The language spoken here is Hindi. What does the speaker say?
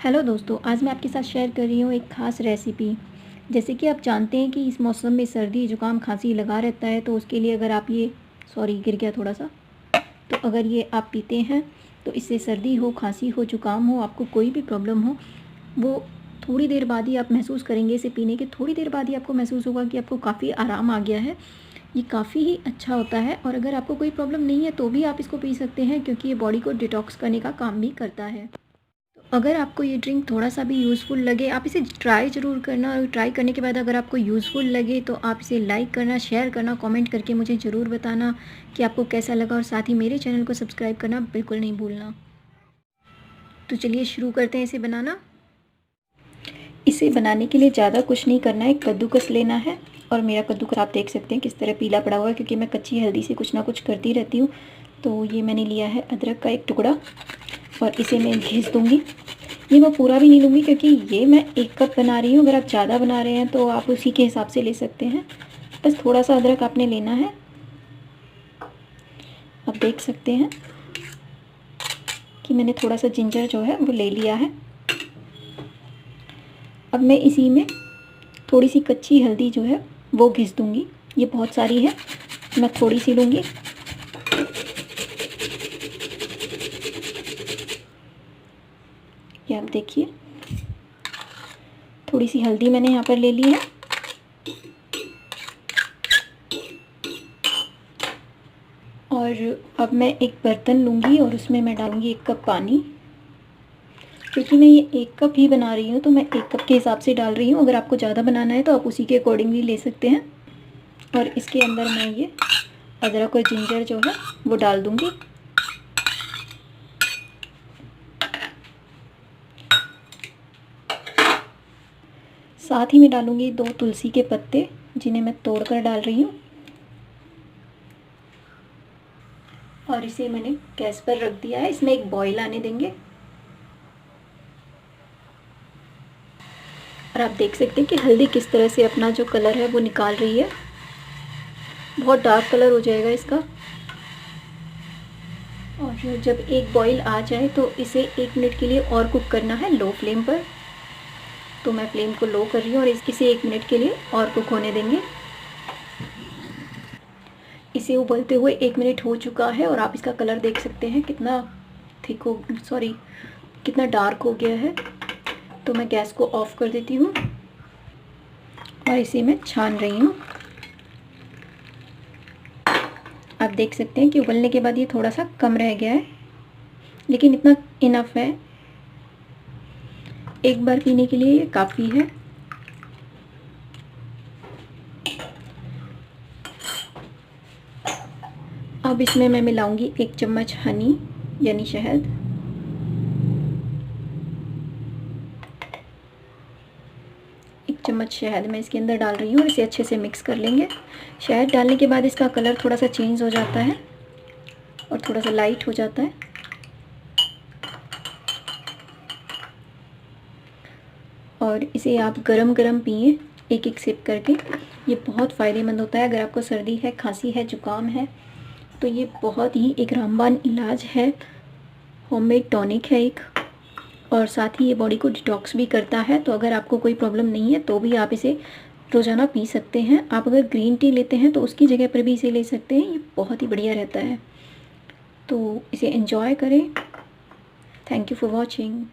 हेलो दोस्तों, आज मैं आपके साथ शेयर कर रही हूँ एक ख़ास रेसिपी। जैसे कि आप जानते हैं कि इस मौसम में सर्दी जुकाम खांसी लगा रहता है, तो उसके लिए अगर आप ये गिर गया थोड़ा सा। तो अगर ये आप पीते हैं तो इससे सर्दी हो, खांसी हो, जुकाम हो, आपको कोई भी प्रॉब्लम हो, वो थोड़ी देर बाद ही आप महसूस करेंगे। इसे पीने के थोड़ी देर बाद ही आपको महसूस होगा कि आपको काफ़ी आराम आ गया है। ये काफ़ी ही अच्छा होता है और अगर आपको कोई प्रॉब्लम नहीं है तो भी आप इसको पी सकते हैं, क्योंकि ये बॉडी को डिटॉक्स करने का काम भी करता है। अगर आपको ये ड्रिंक थोड़ा सा भी यूज़फुल लगे, आप इसे ट्राई ज़रूर करना, और ट्राई करने के बाद अगर आपको यूज़फुल लगे तो आप इसे लाइक करना, शेयर करना, कमेंट करके मुझे ज़रूर बताना कि आपको कैसा लगा, और साथ ही मेरे चैनल को सब्सक्राइब करना बिल्कुल नहीं भूलना। तो चलिए शुरू करते हैं इसे बनाना। इसे बनाने के लिए ज़्यादा कुछ नहीं करना है, कद्दूकस लेना है। और मेरा कद्दूकस आप देख सकते हैं किस तरह पीला पड़ा हुआ है, क्योंकि मैं कच्ची हल्दी से कुछ ना कुछ करती रहती हूँ। तो ये मैंने लिया है अदरक का एक टुकड़ा और इसे मैं घिस दूँगी। ये मैं पूरा भी नहीं लूँगी, क्योंकि ये मैं 1 कप बना रही हूँ। अगर आप ज़्यादा बना रहे हैं तो आप उसी के हिसाब से ले सकते हैं। बस थोड़ा सा अदरक आपने लेना है। आप देख सकते हैं कि मैंने थोड़ा सा जिंजर जो है वो ले लिया है। अब मैं इसी में थोड़ी सी कच्ची हल्दी जो है वो घिस दूँगी। ये बहुत सारी है, मैं थोड़ी सी लूँगी। ये आप देखिए, थोड़ी सी हल्दी मैंने यहाँ पर ले ली है। और अब मैं एक बर्तन लूँगी और उसमें मैं डालूँगी 1 कप पानी। क्योंकि मैं ये 1 कप ही बना रही हूँ तो मैं 1 कप के हिसाब से डाल रही हूँ। अगर आपको ज़्यादा बनाना है तो आप उसी के अकॉर्डिंगली ले सकते हैं। और इसके अंदर मैं ये अदरक और जिंजर जो है वो डाल दूँगी। साथ ही मैं डालूँगी 2 तुलसी के पत्ते, जिन्हें मैं तोड़कर डाल रही हूँ। और इसे मैंने गैस पर रख दिया है, इसमें एक बॉईल आने देंगे। और आप देख सकते हैं कि हल्दी किस तरह से अपना जो कलर है वो निकाल रही है। बहुत डार्क कलर हो जाएगा इसका। और जब एक बॉईल आ जाए तो इसे 1 मिनट के लिए और कुक करना है लो फ्लेम पर। तो मैं फ्लेम को लो कर रही हूँ और इसे 1 मिनट के लिए और कुक होने देंगे। इसे उबलते हुए 1 मिनट हो चुका है और आप इसका कलर देख सकते हैं कितना कितना डार्क हो गया है। तो मैं गैस को ऑफ कर देती हूँ और इसे मैं छान रही हूँ। आप देख सकते हैं कि उबलने के बाद ये थोड़ा सा कम रह गया है, लेकिन इतना इनफ है, एक बार पीने के लिए ये काफ़ी है। अब इसमें मैं मिलाऊंगी 1 चम्मच हनी यानी शहद। एक चम्मच शहद मैं इसके अंदर डाल रही हूँ और इसे अच्छे से मिक्स कर लेंगे। शहद डालने के बाद इसका कलर थोड़ा सा चेंज हो जाता है और थोड़ा सा लाइट हो जाता है। और इसे आप गरम गरम पिए, एक एक सिप करके। ये बहुत फ़ायदेमंद होता है। अगर आपको सर्दी है, खांसी है, जुकाम है, तो ये बहुत ही एक रामबाण इलाज है। होममेड टॉनिक है एक, और साथ ही ये बॉडी को डिटॉक्स भी करता है। तो अगर आपको कोई प्रॉब्लम नहीं है तो भी आप इसे रोज़ाना पी सकते हैं। आप अगर ग्रीन टी लेते हैं तो उसकी जगह पर भी इसे ले सकते हैं। ये बहुत ही बढ़िया रहता है। तो इसे एंजॉय करें। Thank you for watching.